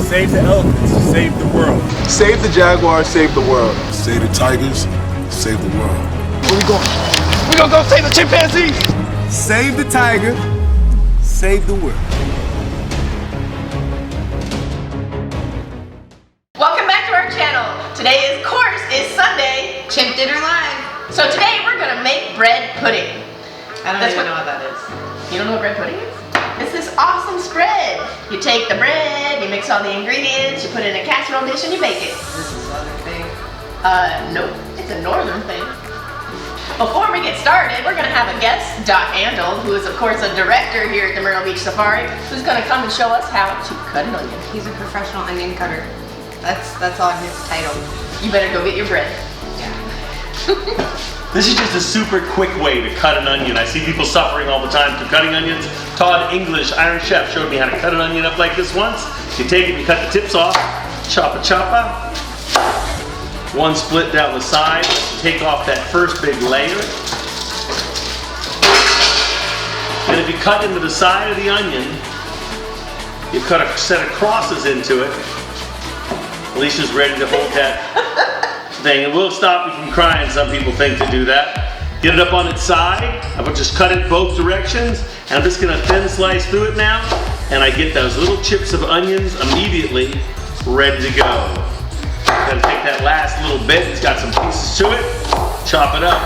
Save the elephants, save the world. Save the jaguars, save the world. Save the tigers, save the world. Where we going? We're gonna go save the chimpanzees! Save the tiger, save the world. Welcome back to our channel. Today, of course, is Sunday. Chimp Dinner Live. So today we're gonna make bread pudding. I don't even know what that is. You don't know what bread pudding is? It's this awesome spread. You take the bread, you mix all the ingredients, you put it in a casserole dish, and you bake it. This is other thing. Nope. It's a northern thing. Before we get started, we're gonna have a guest, Doc Andel, who is of course a director here at the Myrtle Beach Safari, who's gonna come and show us how to cut an onion. He's a professional onion cutter. That's on his title. You better go get your bread. Yeah. This is just a super quick way to cut an onion. I see people suffering all the time through cutting onions. Todd English, Iron Chef, showed me how to cut an onion up like this once. You take it, you cut the tips off, choppa choppa. One split down the side, take off that first big layer. And if you cut into the side of the onion, you cut a set of crosses into it. Alicia's ready to hold that thing. It will stop you from crying, some people think, to do that. Get it up on its side. I will just cut it both directions. And I'm just gonna thin slice through it now. And I get those little chips of onions immediately ready to go. Gotta take that last little bit, it's got some pieces to it, chop it up.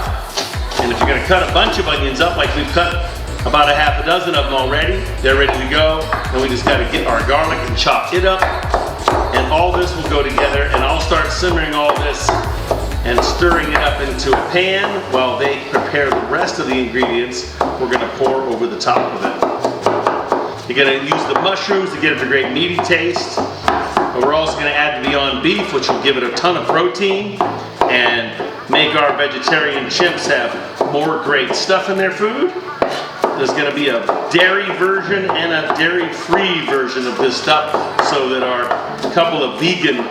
And if you're gonna cut a bunch of onions up, like we've cut about a half a dozen of them already, they're ready to go. And we just gotta get our garlic and chop it up. And all this will go together, and I'll start simmering all this and stirring it up into a pan while they prepare the rest of the ingredients we're gonna pour over the top of it. You're gonna use the mushrooms to get it a great meaty taste. But we're also gonna add the Beyond Beef, which will give it a ton of protein and make our vegetarian chimps have more great stuff in their food. There's gonna be a dairy version and a dairy-free version of this stuff so that our couple of vegan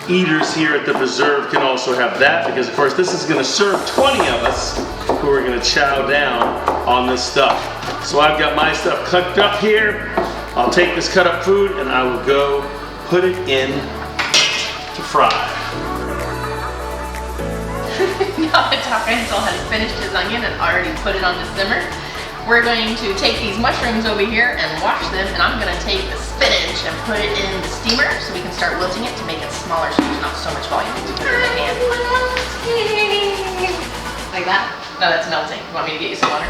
eaters here at the preserve can also have that, because of course this is gonna serve 20 of us who are gonna chow down on this stuff. So I've got my stuff cooked up here. I'll take this cut up food and I will go put it in to fry. Now that Doc Andel has finished his onion and already put it on the simmer, we're going to take these mushrooms over here and wash them, and I'm gonna take the spinach and put it in the steamer so we can start wilting it to make it smaller so there's not so much volume to put it in the pan. Like that? No, that's melting. You want me to get you some water?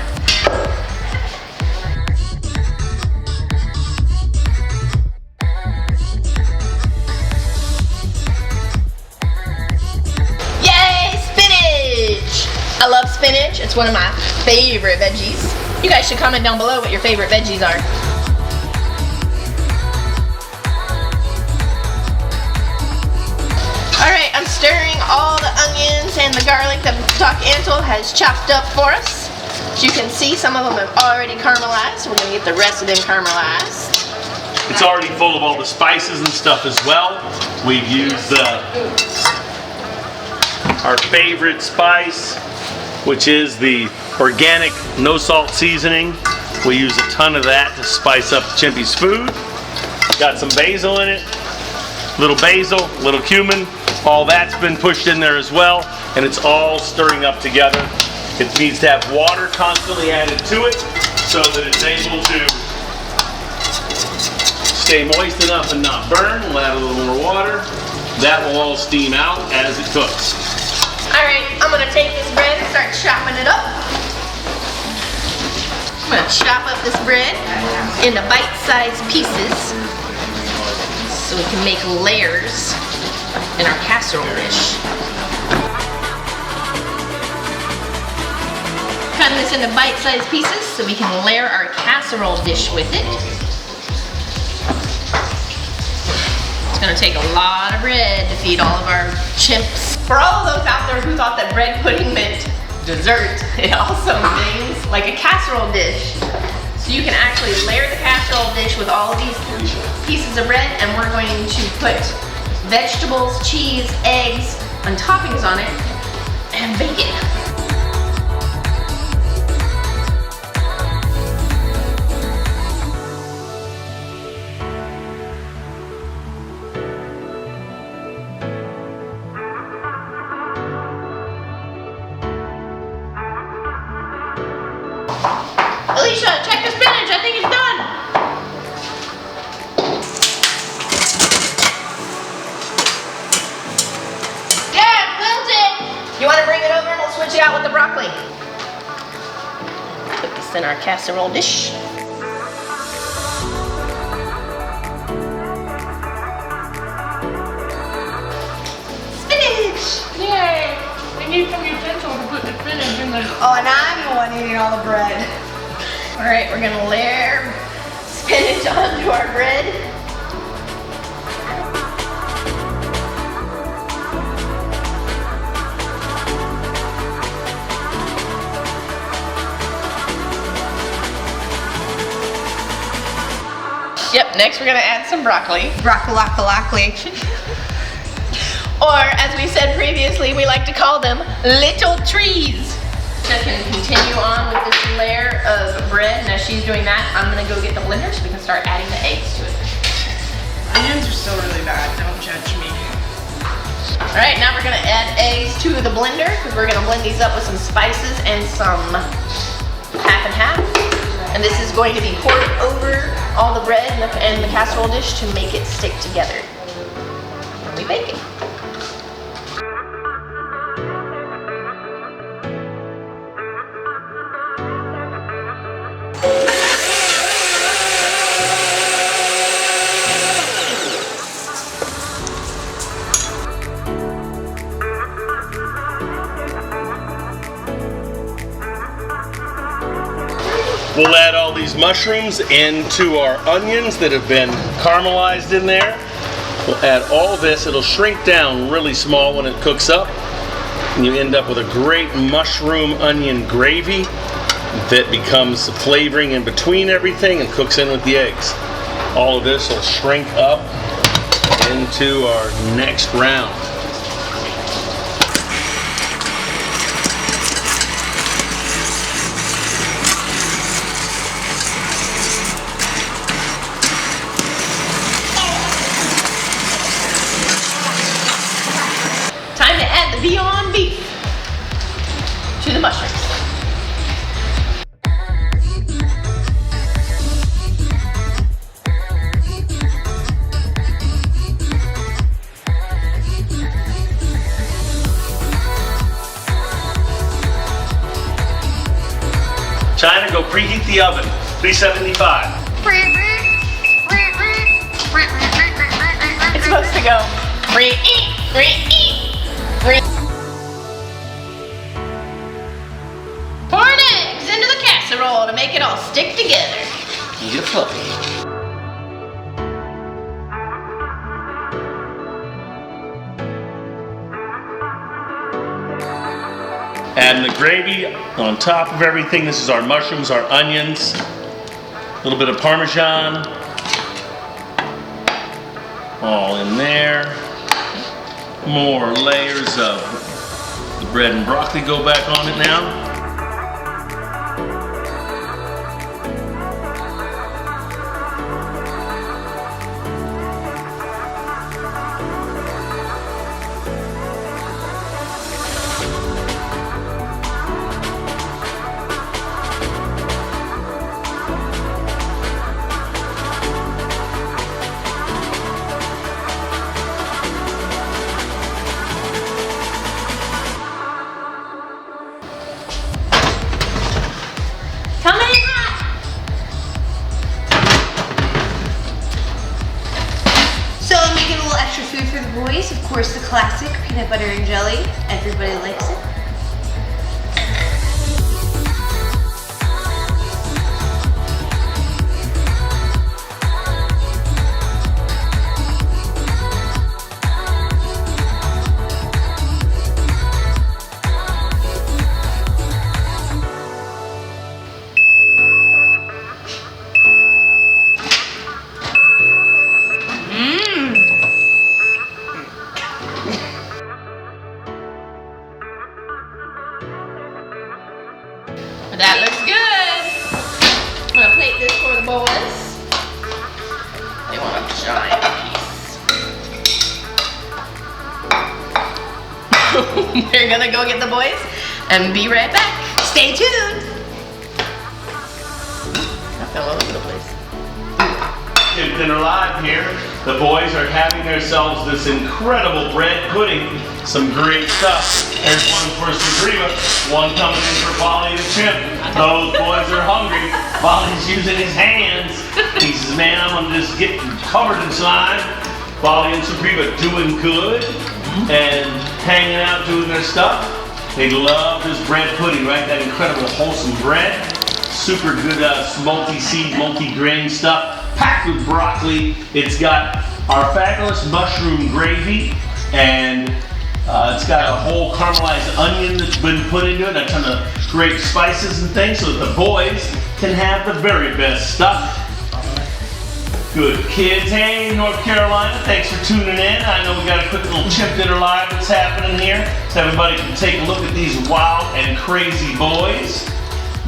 Yay, spinach! I love spinach. It's one of my favorite veggies. You guys should comment down below what your favorite veggies are. Alright, I'm stirring all the onions and the garlic that Doc Andel has chopped up for us. As you can see, some of them have already caramelized, so we're going to get the rest of them caramelized. It's already full of all the spices and stuff as well. We've used our favorite spice, which is the organic no salt seasoning. We use a ton of that to spice up Chimpy's food. Got some basil in it, little basil, little cumin, all that's been pushed in there as well, and it's all stirring up together. It needs to have water constantly added to it so that it's able to stay moist enough and not burn. We'll add a little more water. That will all steam out as it cooks. Alright, I'm going to take this bread and start chopping it up. I'm going to chop up this bread into bite-sized pieces so we can make layers in our casserole dish. Cutting this into bite-sized pieces so we can layer our casserole dish with it. It's going to take a lot of bread to feed all of our chimps. For all of those out there who thought that bread pudding meant dessert, it also means like a casserole dish. So you can actually layer the casserole dish with all of these pieces of bread, and we're going to put vegetables, cheese, eggs, and toppings on it, and bake it. our casserole dish. Spinach! Yay! We need some utensils to put the spinach in the... Oh, and I'm the one eating all the bread. All right, we're gonna layer spinach onto our bread. Yep, next we're gonna add some broccoli. Broccoli. Or, as we said previously, we like to call them little trees. I can continue on with this layer of bread, and as she's doing that, I'm gonna go get the blender so we can start adding the eggs to it. Onions are still really bad, don't judge me. All right, now we're gonna add eggs to the blender because we're gonna blend these up with some spices and some half and half. And this is going to be poured over all the bread and the casserole dish to make it stick together. And we bake it. We'll add all these mushrooms into our onions that have been caramelized in there. We'll add all this. It'll shrink down really small when it cooks up. And you end up with a great mushroom onion gravy that becomes the flavoring in between everything and cooks in with the eggs. All of this will shrink up into our next round. Time to add the Beyond Beef to the mushrooms. China, go preheat the oven, 375. It's supposed to go Pouring eggs into the casserole to make it all stick together. You puppy. Adding the gravy on top of everything. This is our mushrooms, our onions, a little bit of Parmesan, all in there. More layers of the bread and broccoli go back on it now. Coming in hot. So I'm making a little extra food for the boys. Of course, the classic peanut butter and jelly. Everybody likes it. That looks good. I'm gonna plate this for the boys. They want a giant piece. We're gonna go get the boys and be right back. Stay tuned. I fell all over the place. Chimp Dinner Live here. The boys are having themselves this incredible bread pudding. Some great stuff. There's one for Sabrina, one coming in for Polly the Chimp. Those boys are hungry. Polly's using his hands. He says, man, I'm gonna just get covered in slime. Polly and Sabrina doing good and hanging out doing their stuff. They love this bread pudding, right? That incredible wholesome bread. Super good multi-seed, multi-grain stuff. Packed with broccoli. It's got our fabulous mushroom gravy, and it's got a whole caramelized onion that's been put into it, a ton of great spices and things, so that the boys can have the very best stuff. Good kids. Hey, North Carolina, thanks for tuning in. I know we got a quick little Chimp Dinner Live that's happening here, so everybody can take a look at these wild and crazy boys.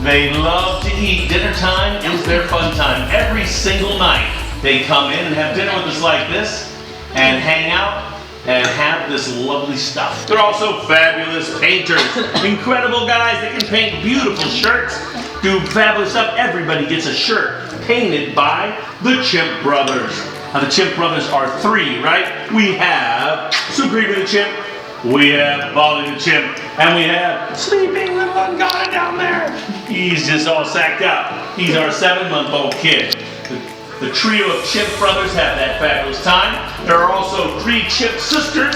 They love to eat. Dinner time is their fun time. Every single night they come in and have dinner with us like this and hang out and have this lovely stuff. They're also fabulous painters. Incredible guys that can paint beautiful shirts, do fabulous stuff. Everybody gets a shirt painted by the Chimp Brothers. Now the Chimp Brothers are three, right? We have Supreme the Chimp, we have Polly the Chimp, and we have sleeping little unguarded down there. He's just all sacked out. He's our 7-month-old kid. The trio of Chimp Brothers have that fabulous time. There are also 3 Chimp sisters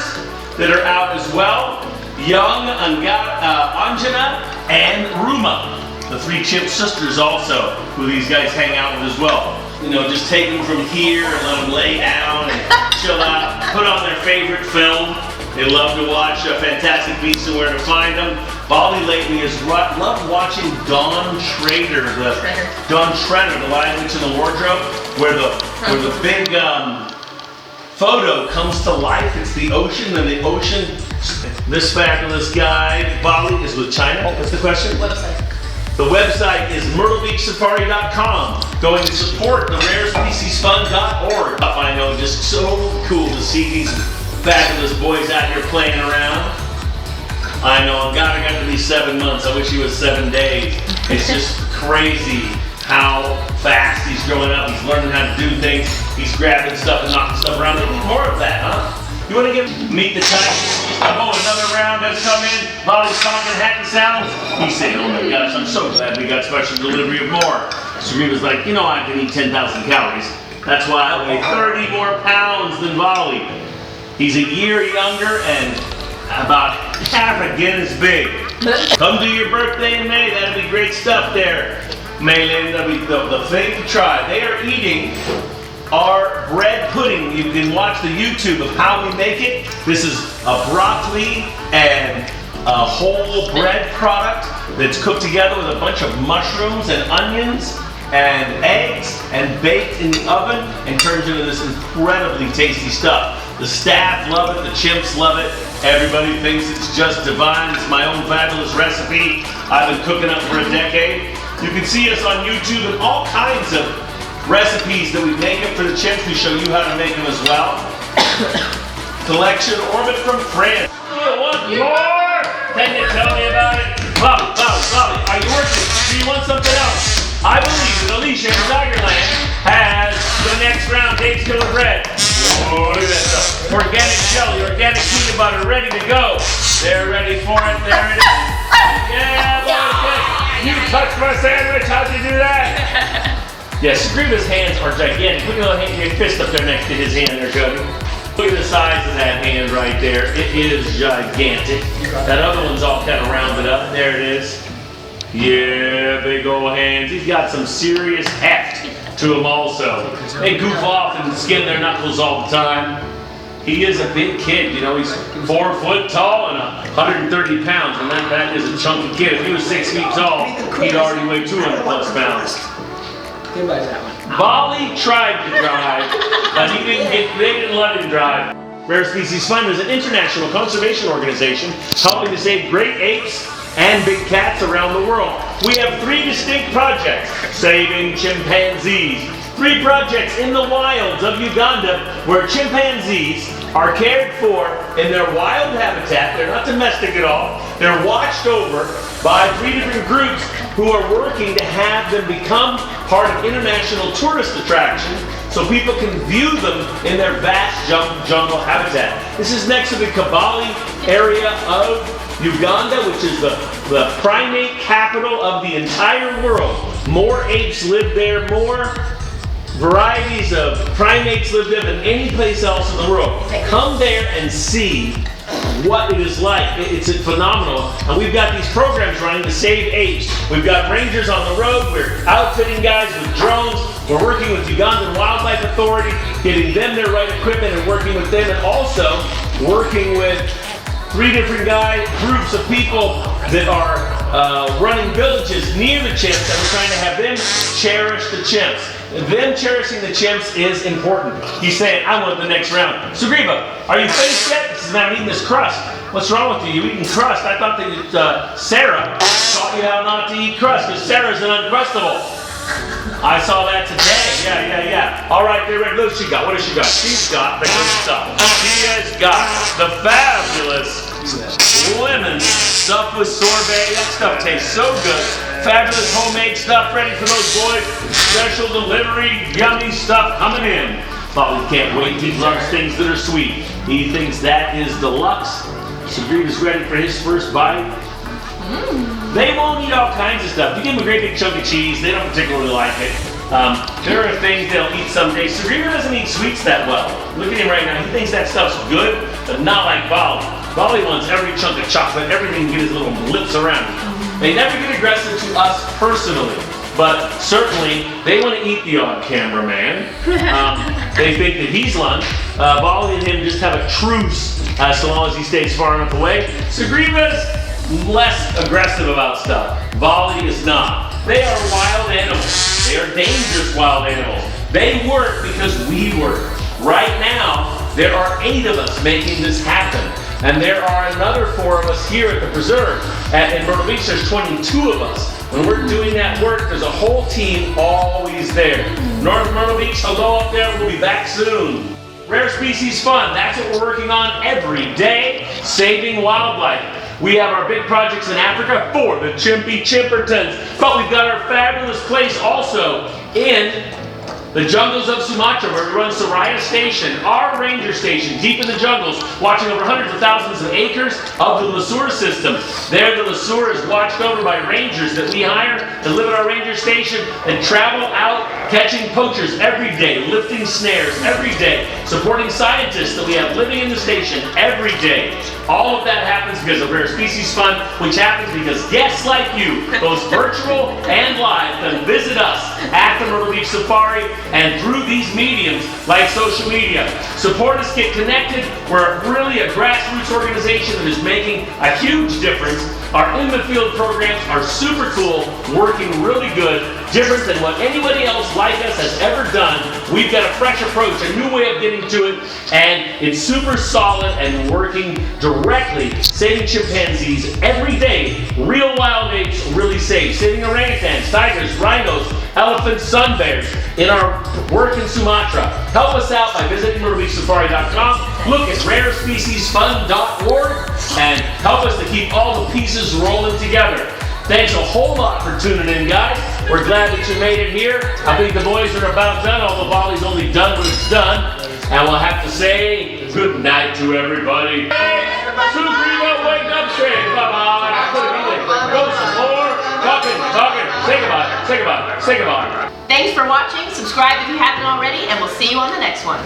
that are out as well. Young, Anjana, and Ruma. The 3 Chimp sisters also, who these guys hang out with as well. You know, just take them from here and let them lay down and chill out, put on their favorite film. They love to watch Fantastic Beasts and Where to Find Them. Polly lately has loved watching Dawn Schrader, the Lion, Witch, and the Wardrobe, where the big photo comes to life. It's the ocean, and the ocean. This fabulous guy, Polly, is with China. What's the question? Website. The website is myrtlebeachsafari.com. Going to support the rarespeciesfund.org. I know, just so cool to see these fabulous boys out here playing around. I know, God, I got to be 7 months. I wish he was 7 days. It's just crazy how fast he's growing up. He's learning how to do things. He's grabbing stuff and knocking stuff around. They need more of that, huh? You want to meet the Tigers? Oh, another round has come in. Molly's talking happy sounds. He's saying, oh my gosh, I'm so glad we got special delivery of more. Serena's like, you know I can eat 10,000 calories. That's why I weigh 30 more pounds than Molly. He's a year younger and about half again as big. Come to your birthday in May. That'll be great stuff there. Maylin, that'll be the thing to try. They are eating our bread pudding. You can watch the YouTube of how we make it. This is a broccoli and a whole bread product that's cooked together with a bunch of mushrooms and onions and eggs and baked in the oven and turns into this incredibly tasty stuff. The staff love it, the Chimps love it. Everybody thinks it's just divine. It's my own fabulous recipe I've been cooking up for a decade. You can see us on YouTube and all kinds of recipes that we make up for the Chimps. We show you how to make them as well. Collection Orbit from France. What more? Can you tell me about it? Bobby, are you working? Do you want something else? I believe that Alicia in Ligerland has the next round Dave's Killer Bread. Oh, look at that stuff. Organic jelly, organic peanut butter, ready to go. They're ready for it. There it is. Yeah, boys, you touched my sandwich. How'd you do that? Yes, Sabrina's hands are gigantic. Put your fist up there next to his hand there, Cody. Look at the size of that hand right there. It is gigantic. That other one's all kind of rounded up. There it is. Yeah, big old hands. He's got some serious heft to him also. They goof off and skin their knuckles all the time. He is a big kid, you know, he's 4 foot tall and 130 pounds, and that is a chunky kid. If he was 6 feet tall, he'd already weigh 200 plus pounds. Bolly tried to drive, but they didn't let him drive. Rare Species Fund is an international conservation organization helping to save great apes and big cats around the world. We have 3 distinct projects saving chimpanzees. 3 projects in the wilds of Uganda where chimpanzees are cared for in their wild habitat. They're not domestic at all. They're watched over by 3 different groups who are working to have them become part of international tourist attractions so people can view them in their vast jungle habitat. This is next to the Kabale area of Uganda, which is the primate capital of the entire world. More apes live there, more varieties of primates live there than any place else in the world. Come there and see what it is like. It's phenomenal. And we've got these programs running to save apes. We've got rangers on the road. We're outfitting guys with drones. We're working with Ugandan Wildlife Authority, getting them their right equipment and working with them, and also working with 3 different groups of people that are running villages near the chimps, and we're trying to have them cherish the chimps. Them cherishing the chimps is important. He's saying, I want the next round. Sugriva, are you finished yet? He says, man, I'm eating this crust. What's wrong with you? You eating crust? I thought that Sarah taught you how not to eat crust, because Sarah's an Uncrustable. I saw that today. Yeah. All right, there, look, she got. What has she got? She's got the good stuff. She has got the fabulous lemon stuffed with sorbet. That stuff tastes so good. Fabulous homemade stuff ready for those boys. Special delivery, yummy stuff coming in. Bobby can't wait. He loves things that are sweet. He thinks that is deluxe. Sugriva's ready for his first bite. They won't eat all kinds of stuff. You give them a great big chunk of cheese, they don't particularly like it. There are things they'll eat someday. Sugriva doesn't eat sweets that well. Look at him right now. He thinks that stuff's good, but not like Bali. Bali wants every chunk of chocolate, everything to get his little lips around it. They never get aggressive to us personally, but certainly they want to eat the odd cameraman. They think that he's lunch. Bali and him just have a truce so long as he stays far enough away. Sugriva's less aggressive about stuff. Bali is not. They are wild animals. They are dangerous wild animals. They work because we work. Right now, there are 8 of us making this happen. And there are another 4 of us here at the preserve. In Myrtle Beach, there's 22 of us. When we're doing that work, there's a whole team always there. North Myrtle Beach, hello up there. We'll be back soon. Rare Species Fun, that's what we're working on every day, saving wildlife. We have our big projects in Africa for the Chimpy Chimpertons, but we've got our fabulous place also in the jungles of Sumatra, where we run Soraya Station, our ranger station, deep in the jungles, watching over hundreds of thousands of acres of the LeSueur system. There, the LeSueur is watched over by rangers that we hire to live at our ranger station and travel out catching poachers every day, lifting snares every day, supporting scientists that we have living in the station every day. All of that happens because of Rare Species Fun, which happens because guests like you, both virtual and live, can visit us at the Myrtle Beach Safari and through these mediums like social media. Support us, get connected. We're really a grassroots organization that is making a huge difference. Our in the field programs are super cool, working really good, different than what anybody else like us has ever done. We've got a fresh approach, a new way of getting to it, and it's super solid and working directly, saving chimpanzees every day. Real wild apes really safe, saving orangutans, tigers, rhinos, elephants, sun bears in our work in Sumatra. Help us out by visiting MyrtleBeachSafari.com. Look at RareSpeciesFund.org and help us to keep all the pieces rolling together. Thanks a whole lot for tuning in, guys. We're glad that you made it here. I think the boys are about done, although Bali's only done when it's done. And we'll have to say good night to everybody. Hey, Sugriva, wake up straight. Bye-bye. Go some more. Talking. Say goodbye. Thanks for watching. Subscribe if you haven't already, and we'll see you on the next one.